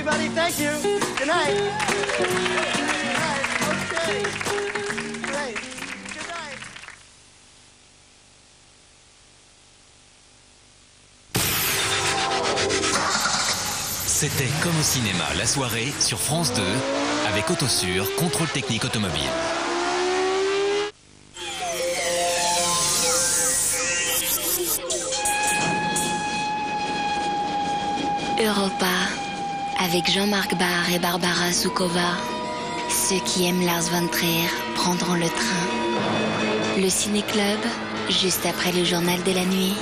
everybody. Thank you. Good night. Good night. Okay. Great. Good night. C'était Comme au cinéma, la soirée sur France 2 avec Autosur, contrôle technique automobile. Europa, avec Jean-Marc Barr et Barbara Soukova. Ceux qui aiment Lars von Trier prendront le train. Le ciné-club, juste après le journal de la nuit.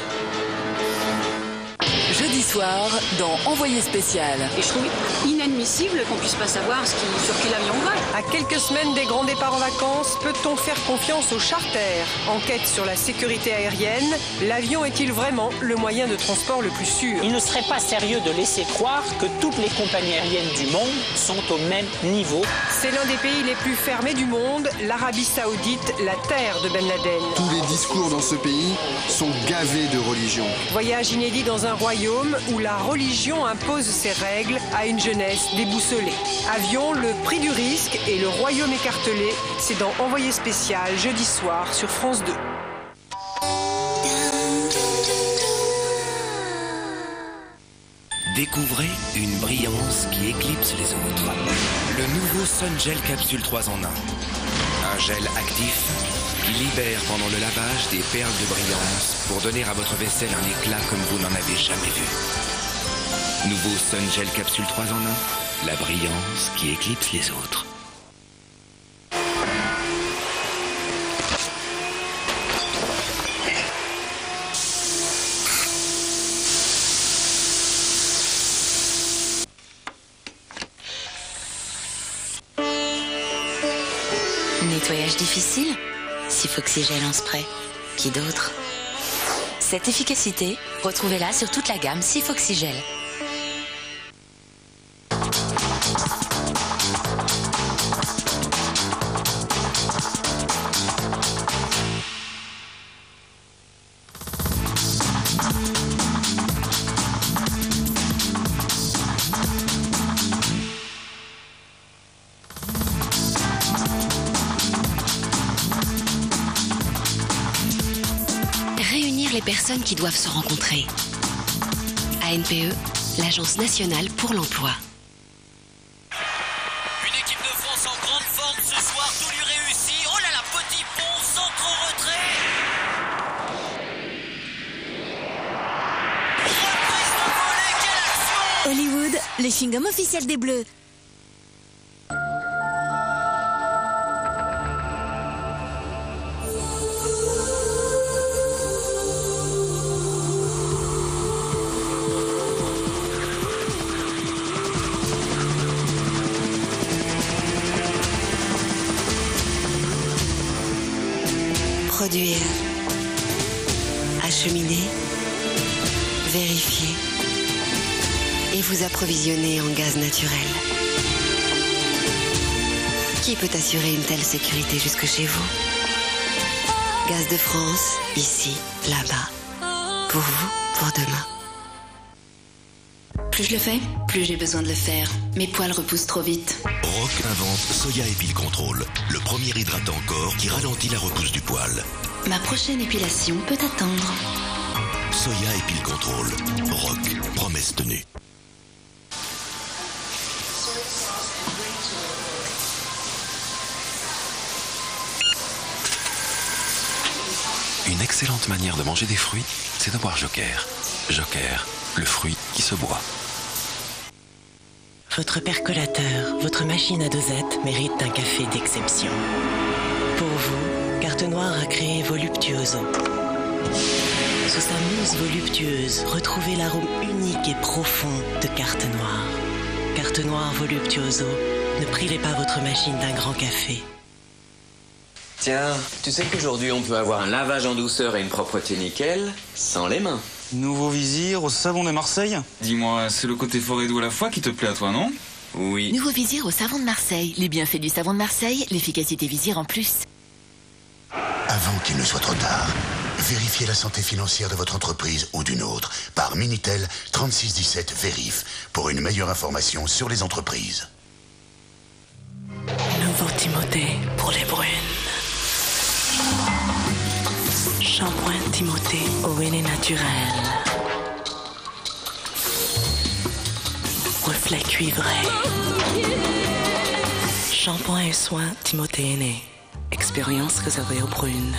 Jeudi soir, dans Envoyé spécial. Et je trouve inadmissible qu'on puisse pas savoir sur quel avion on va. À quelques semaines des grands départs en vacances, peut-on faire confiance au charter? Enquête sur la sécurité aérienne. L'avion est-il vraiment le moyen de transport le plus sûr? Il ne serait pas sérieux de laisser croire que toutes les compagnies aériennes du monde sont au même niveau. C'est l'un des pays les plus fermés du monde, l'Arabie Saoudite, la terre de Ben Laden. Tous les discours dans ce pays sont gavés de religion. Voyage inédit dans un royaume où la religion impose ses règles à une jeunesse déboussolée. Avion, le prix du risque et le royaume écartelé, c'est dans Envoyé spécial jeudi soir sur France 2. Découvrez une brillance qui éclipse les autres. Le nouveau Sun Gel Capsule 3 en 1. Un gel actif qui libère pendant le lavage des perles de brillance pour donner à votre vaisselle un éclat comme vous n'en avez jamais vu. Nouveau Sun Gel Capsule 3 en 1. La brillance qui éclipse les autres. Nettoyage difficile? Sifoxygel en spray. Qui d'autre? Cette efficacité, retrouvez-la sur toute la gamme Sifoxygel. Les personnes qui doivent se rencontrer. ANPE, l'Agence nationale pour l'emploi. Une équipe de France en grande forme ce soir, tout lui réussit. Oh là là, petit pont, centre au retrait. Reprise de volée, quelle action! Hollywood, le chewing-gum officiel des Bleus. Produire, acheminer, vérifier et vous approvisionner en gaz naturel. Qui peut assurer une telle sécurité jusque chez vous? Gaz de France, ici, là-bas. Pour vous, pour demain. Plus je le fais, plus j'ai besoin de le faire. Mes poils repoussent trop vite. Rock invente Soya Epile Control, le premier hydratant corps qui ralentit la repousse du poil. Ma prochaine épilation peut attendre. Soya Epile Control. Rock, promesse tenue. Une excellente manière de manger des fruits, c'est de boire Joker. Joker, le fruit qui se boit. Votre percolateur, votre machine à dosette mérite un café d'exception. Pour vous, Carte Noire a créé Voluptuoso. Sous sa mousse voluptueuse, retrouvez l'arôme unique et profond de Carte Noire. Carte Noire Voluptuoso, ne privez pas votre machine d'un grand café. Tiens, tu sais qu'aujourd'hui on peut avoir un lavage en douceur et une propreté nickel sans les mains. Nouveau Vizir au savon de Marseille? Dis-moi, c'est le côté forêt doux à la fois qui te plaît à toi, non? Oui. Nouveau Vizir au savon de Marseille. Les bienfaits du savon de Marseille, l'efficacité Vizir en plus. Avant qu'il ne soit trop tard, Vérifiez la santé financière de votre entreprise ou d'une autre par Minitel 3617 Vérif pour une meilleure information sur les entreprises. Nouveau Timothée pour les brunes. Shampoing Timothée au henné naturel. Reflet cuivré. Shampoing et soins Timothée henné. Expérience réservée aux brunes.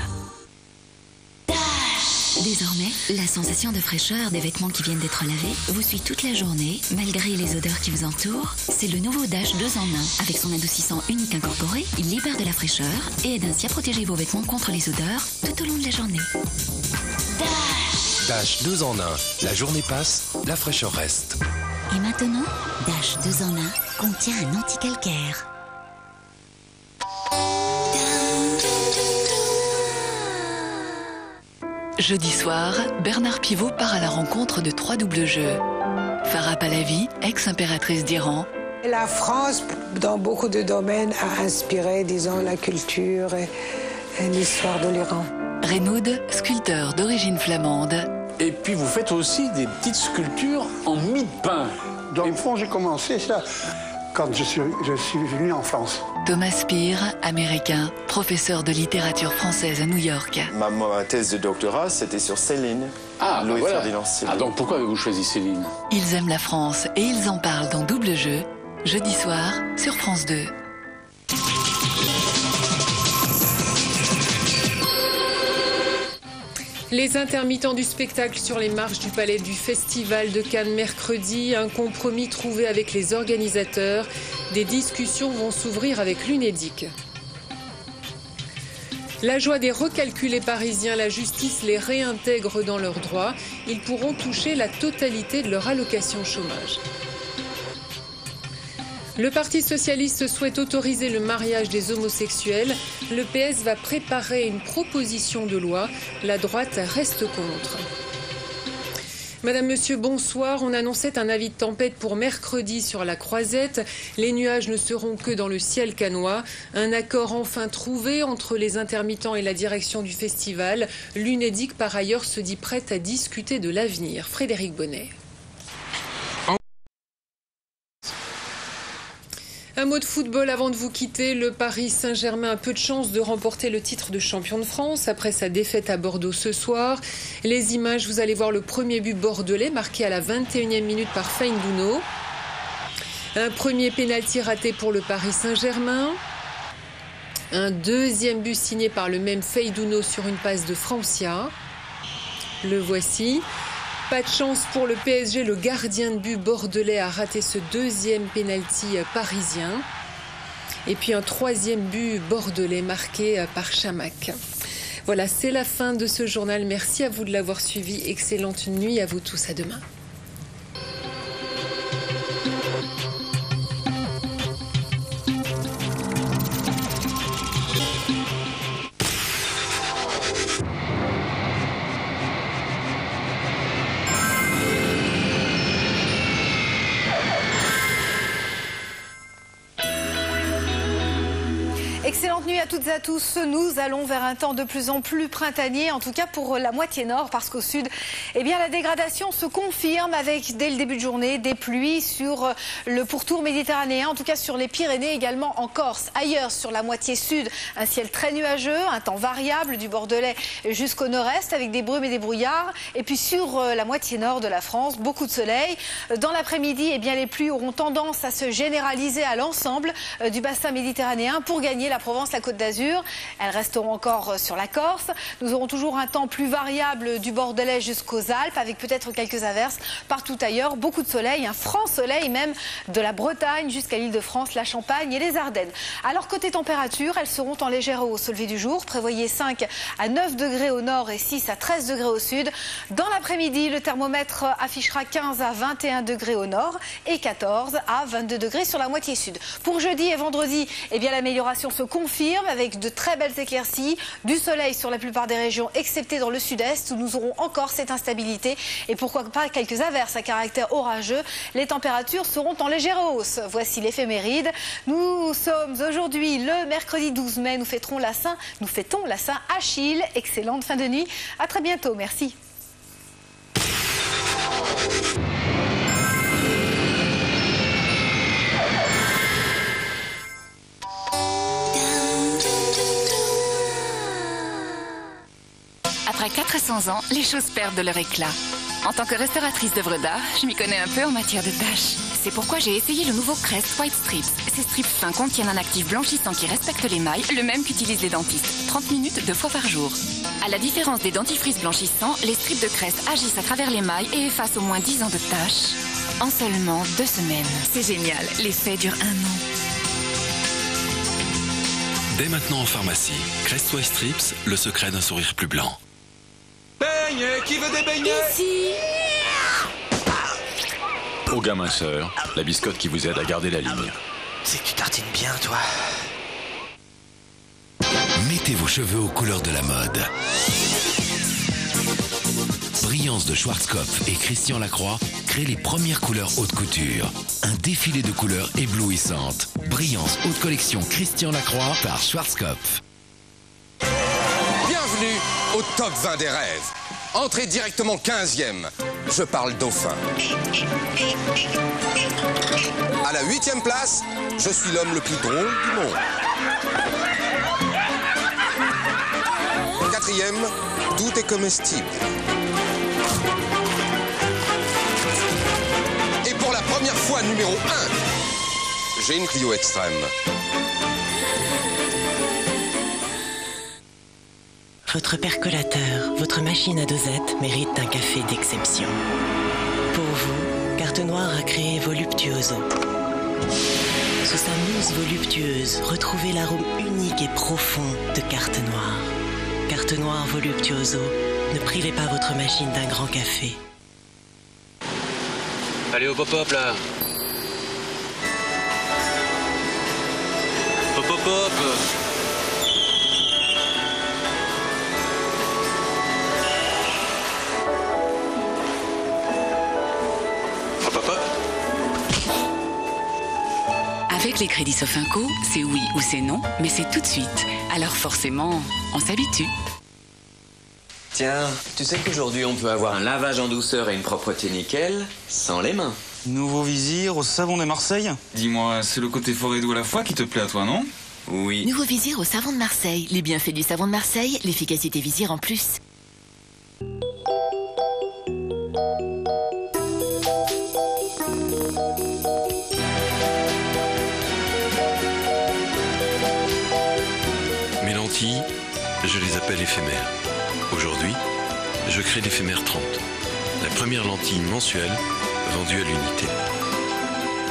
Désormais, la sensation de fraîcheur des vêtements qui viennent d'être lavés vous suit toute la journée, malgré les odeurs qui vous entourent. C'est le nouveau Dash 2 en 1. Avec son adoucissant unique incorporé, il libère de la fraîcheur et aide ainsi à protéger vos vêtements contre les odeurs tout au long de la journée. Dash 2 en 1. La journée passe, la fraîcheur reste. Et maintenant, Dash 2 en 1 contient un anti-calcaire. Jeudi soir, Bernard Pivot part à la rencontre de 3 doubles jeux. Farah Pahlavi, ex-impératrice d'Iran. La France, dans beaucoup de domaines, a inspiré, disons, la culture et l'histoire de l'Iran. Reynaud, sculpteur d'origine flamande. Et puis vous faites aussi des petites sculptures en mie de pain. Dans le fond, j'ai commencé ça quand je suis venu en France. Thomas Speer, américain, professeur de littérature française à New York. Ma thèse de doctorat, c'était sur Céline. Ah, Louis voilà. Ferdinand Céline. Ah, donc pourquoi avez-vous choisi Céline? Ils aiment la France et ils en parlent dans Double Jeu, jeudi soir sur France 2. Les intermittents du spectacle sur les marches du Palais du Festival de Cannes mercredi, un compromis trouvé avec les organisateurs. Des discussions vont s'ouvrir avec l'Unédic. La joie des recalculés parisiens, la justice les réintègre dans leurs droits. Ils pourront toucher la totalité de leur allocation chômage. Le Parti socialiste souhaite autoriser le mariage des homosexuels. Le PS va préparer une proposition de loi. La droite reste contre. Madame, Monsieur, bonsoir. On annonçait un avis de tempête pour mercredi sur la Croisette. Les nuages ne seront que dans le ciel cannois. Un accord enfin trouvé entre les intermittents et la direction du festival. L'Unédic, par ailleurs, se dit prête à discuter de l'avenir. Frédéric Bonnet. Un mot de football avant de vous quitter. Le Paris Saint-Germain a peu de chance de remporter le titre de champion de France après sa défaite à Bordeaux ce soir. Les images, vous allez voir le premier but bordelais marqué à la 21e minute par Feindouno. Un premier pénalty raté pour le Paris Saint-Germain. Un deuxième but signé par le même Feindouno sur une passe de Francia. Le voici. Pas de chance pour le PSG, le gardien de but bordelais a raté ce deuxième pénalty parisien. Et puis un troisième but bordelais marqué par Chamac. Voilà, c'est la fin de ce journal. Merci à vous de l'avoir suivi. Excellente nuit à vous tous. À demain. Excellente nuit à toutes et à tous. Nous allons vers un temps de plus en plus printanier, en tout cas pour la moitié nord, parce qu'au sud, eh bien, la dégradation se confirme avec, dès le début de journée, des pluies sur le pourtour méditerranéen, en tout cas sur les Pyrénées, également en Corse. Ailleurs, sur la moitié sud, un ciel très nuageux, un temps variable du Bordelais jusqu'au nord-est, avec des brumes et des brouillards. Et puis sur la moitié nord de la France, beaucoup de soleil. Dans l'après-midi, eh bien, les pluies auront tendance à se généraliser à l'ensemble du bassin méditerranéen pour gagner la Provence, la Côte d'Azur. Elles resteront encore sur la Corse. Nous aurons toujours un temps plus variable du Bordelais jusqu'aux Alpes, avec peut-être quelques averses partout ailleurs. Beaucoup de soleil, un franc soleil même de la Bretagne jusqu'à l'Île-de-France, la Champagne et les Ardennes. Alors côté température, elles seront en légère hausse au lever du jour. Prévoyez 5 à 9 degrés au nord et 6 à 13 degrés au sud. Dans l'après-midi, le thermomètre affichera 15 à 21 degrés au nord et 14 à 22 degrés sur la moitié sud. Pour jeudi et vendredi, eh bien l'amélioration se confirme confirme avec de très belles éclaircies, du soleil sur la plupart des régions, excepté dans le sud-est où nous aurons encore cette instabilité et pourquoi pas quelques averses à caractère orageux. Les températures seront en légère hausse. Voici l'éphéméride. Nous sommes aujourd'hui le mercredi 12 mai. Nous fêtons la Saint Achille. Excellente fin de nuit. À très bientôt. Merci. Après 400 ans, les choses perdent de leur éclat. En tant que restauratrice d'œuvres d'art, je m'y connais un peu en matière de tâches. C'est pourquoi j'ai essayé le nouveau Crest White Strips. Ces strips fins contiennent un actif blanchissant qui respecte l'émail, le même qu'utilisent les dentistes. 30 minutes 2 fois par jour. À la différence des dentifrices blanchissants, les strips de Crest agissent à travers l'émail et effacent au moins 10 ans de tâches en seulement 2 semaines. C'est génial, l'effet dure 1 an. Dès maintenant en pharmacie, Crest White Strips, le secret d'un sourire plus blanc. Beignets, qui veut des beignets? Ici. Au gamin sœur, la biscotte qui vous aide à garder la ligne. C'est que tu tartines bien, toi. Mettez vos cheveux aux couleurs de la mode. Brillance de Schwarzkopf et Christian Lacroix créent les premières couleurs haute couture. Un défilé de couleurs éblouissantes. Brillance haute collection Christian Lacroix par Schwarzkopf. Bienvenue au top 20 des rêves. Entrez directement 15e. Je parle dauphin. À la 8e place, je suis l'homme le plus drôle du monde. 4e, tout est comestible. Et pour la première fois, numéro 1, j'ai une Clio extrême. Votre percolateur, votre machine à dosette mérite un café d'exception. Pour vous, Carte Noire a créé Voluptuoso. Sous sa mousse voluptueuse, retrouvez l'arôme unique et profond de Carte Noire. Carte Noire Voluptuoso, ne privez pas votre machine d'un grand café. Allez au pop-up là. Pop-pop-pop. Avec les crédits Sofinco, c'est oui ou c'est non, mais c'est tout de suite. Alors forcément, on s'habitue. Tiens, tu sais qu'aujourd'hui on peut avoir un lavage en douceur et une propreté nickel sans les mains. Nouveau vizir au savon de Marseille? Dis-moi, c'est le côté forêt d'eau à la fois qui te plaît à toi, non? Oui. Nouveau vizir au savon de Marseille. Les bienfaits du savon de Marseille, l'efficacité vizir en plus. Mes lentilles, je les appelle éphémères. Aujourd'hui, je crée l'éphémère 30. La première lentille mensuelle vendue à l'unité.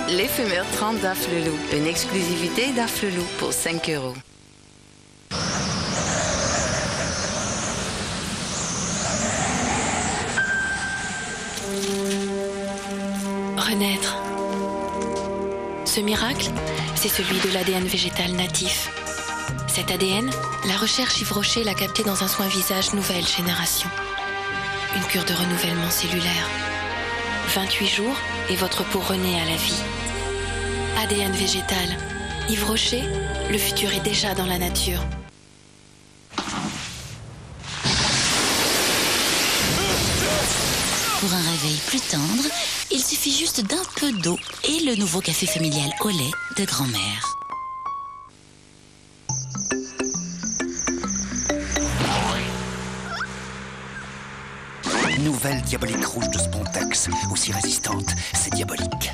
L'éphémère 30 d'Afflelou. Une exclusivité d'Afflelou pour 5 €. Renaître. Ce miracle, c'est celui de l'ADN végétal natif. Cet ADN, la recherche Yves Rocher l'a capté dans un soin visage nouvelle génération. Une cure de renouvellement cellulaire. 28 jours et votre peau renaît à la vie. ADN végétal. Yves Rocher, le futur est déjà dans la nature. Pour un réveil plus tendre, il suffit juste d'un peu d'eau et le nouveau café familial au lait de grand-mère. Nouvelle diabolique rouge de Spontex, aussi résistante, c'est diabolique.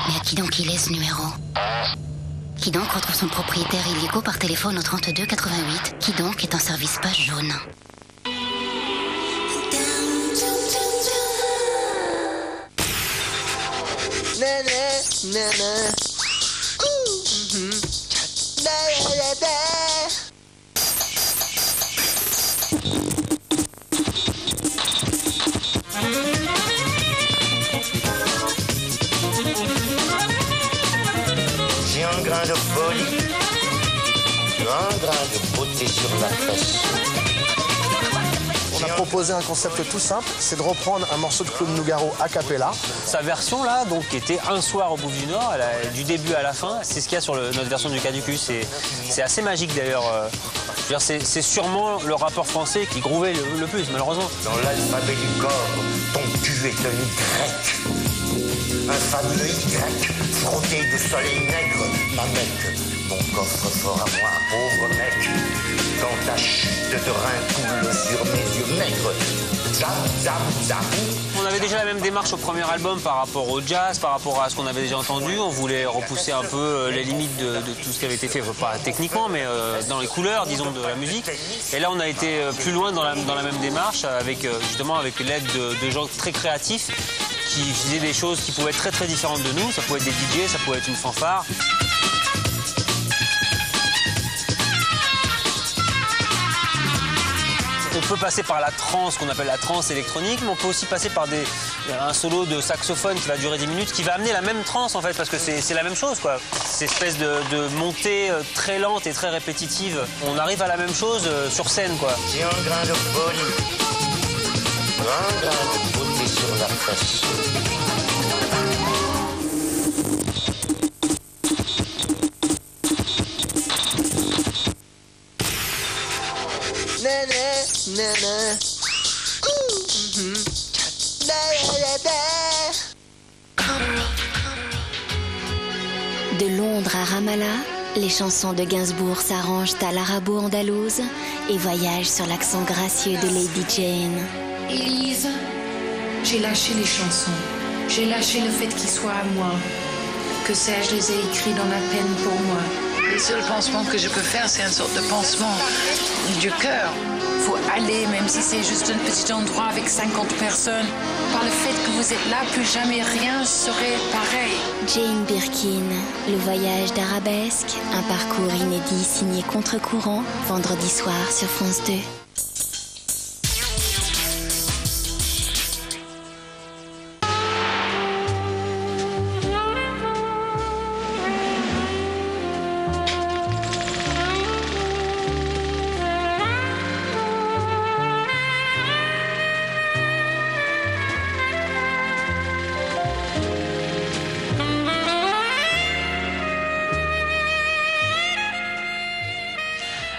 Mais à qui donc il est ce numéro? Qui donc retrouve son propriétaire illico par téléphone au 32 88? Qui donc est un service page jaune? Un grain de beauté sur la fesse. On a proposé un concept tout simple, c'est de reprendre un morceau de Claude Nougaro a cappella. Sa version là, donc, qui était Un soir au bout du Nord, du début à la fin, c'est ce qu'il y a sur notre version du Caducus. C'est assez magique d'ailleurs. C'est sûrement le rappeur français qui grouvait le plus, malheureusement. Dans l'alphabet du corps, ton cul est un Y. Un fabuleux Y, frotté de soleil nègre, ma mec. Mon coffre-fort à moi, pauvre mec. Quand ta chute de rein coule sur mes yeux maigres. Zam, zam, zam. On avait déjà la même démarche au premier album par rapport au jazz, par rapport à ce qu'on avait déjà entendu. On voulait repousser un peu les limites de tout ce qui avait été fait, pas techniquement, mais dans les couleurs, disons, de la musique. Et là, on a été plus loin dans la même démarche, justement avec l'aide de gens très créatifs qui faisaient des choses qui pouvaient être très très différentes de nous. Ça pouvait être des DJ, ça pouvait être une fanfare. On peut passer par la trance, qu'on appelle la trance électronique, mais on peut aussi passer par un solo de saxophone qui va durer 10 minutes, qui va amener la même trance en fait, parce que c'est la même chose quoi. Cette espèce de montée très lente et très répétitive, on arrive à la même chose sur scène quoi. C'est un grain de folie, un grain de beauté sur la fesse. De Londres à Ramallah, les chansons de Gainsbourg s'arrangent à l'arabo-andalouse et voyagent sur l'accent gracieux de Lady Jane. Élise, j'ai lâché les chansons. J'ai lâché le fait qu'ils soient à moi. Que sais-je, les ai écrits dans la peine pour moi. Le seul pansement que je peux faire, c'est une sorte de pansement du cœur. Faut aller, même si c'est juste un petit endroit avec 50 personnes. Par le fait que vous êtes là, plus jamais rien serait pareil. Jane Birkin, le voyage d'Arabesque, un parcours inédit signé Contre-courant, vendredi soir sur France 2.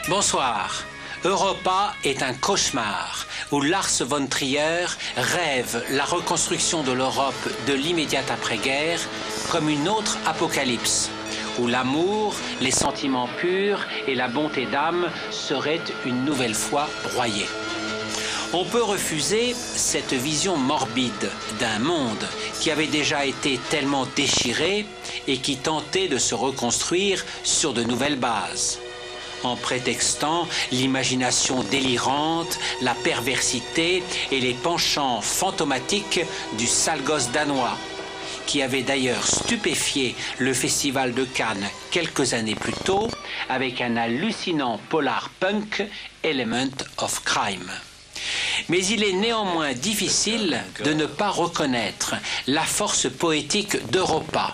Bonsoir. Europa est un cauchemar où Lars von Trier rêve la reconstruction de l'Europe de l'immédiate après-guerre comme une autre apocalypse, où l'amour, les sentiments purs et la bonté d'âme seraient une nouvelle fois broyés. On peut refuser cette vision morbide d'un monde qui avait déjà été tellement déchiré et qui tentait de se reconstruire sur de nouvelles bases, en prétextant l'imagination délirante, la perversité et les penchants fantomatiques du sale gosse danois, qui avait d'ailleurs stupéfié le festival de Cannes quelques années plus tôt avec un hallucinant polar punk Element of Crime. Mais il est néanmoins difficile de ne pas reconnaître la force poétique d'Europa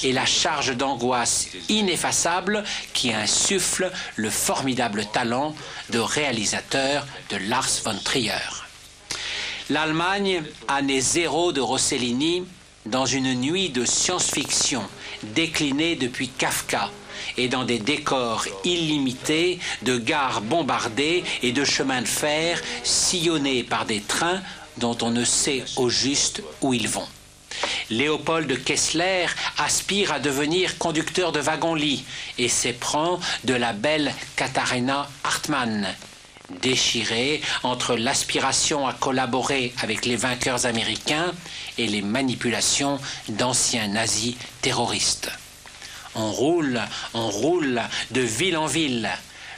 et la charge d'angoisse ineffaçable qui insuffle le formidable talent de réalisateur de Lars von Trier. L'Allemagne, année zéro de Rossellini, dans une nuit de science-fiction déclinée depuis Kafka, et dans des décors illimités de gares bombardées et de chemins de fer sillonnés par des trains dont on ne sait au juste où ils vont. Léopold Kessler aspire à devenir conducteur de wagon-lit et s'éprend de la belle Katharina Hartmann, déchirée entre l'aspiration à collaborer avec les vainqueurs américains et les manipulations d'anciens nazis terroristes. On roule de ville en ville.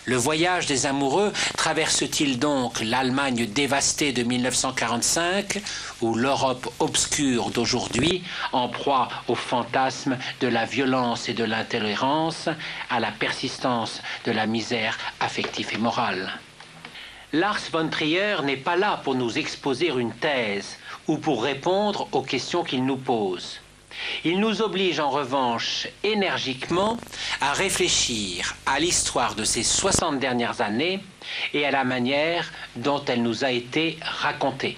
Le voyage des amoureux traverse-t-il donc l'Allemagne dévastée de 1945 ou l'Europe obscure d'aujourd'hui, en proie au fantasme de la violence et de l'intolérance, à la persistance de la misère affective et morale? Lars von Trier n'est pas là pour nous exposer une thèse ou pour répondre aux questions qu'il nous pose. Il nous oblige en revanche énergiquement à réfléchir à l'histoire de ces 60 dernières années et à la manière dont elle nous a été racontée.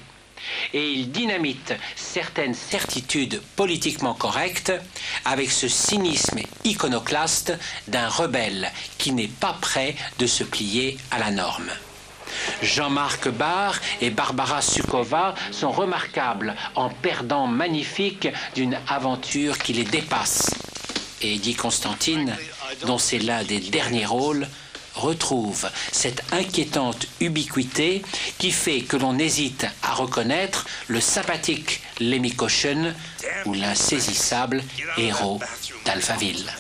Et il dynamite certaines certitudes politiquement correctes avec ce cynisme iconoclaste d'un rebelle qui n'est pas prêt de se plier à la norme. Jean-Marc Barr et Barbara Suková sont remarquables en perdants magnifiques d'une aventure qui les dépasse. Et Eddie Constantine, dont c'est l'un des derniers rôles, retrouve cette inquiétante ubiquité qui fait que l'on hésite à reconnaître le sympathique Lemmy Caution ou l'insaisissable héros d'Alphaville.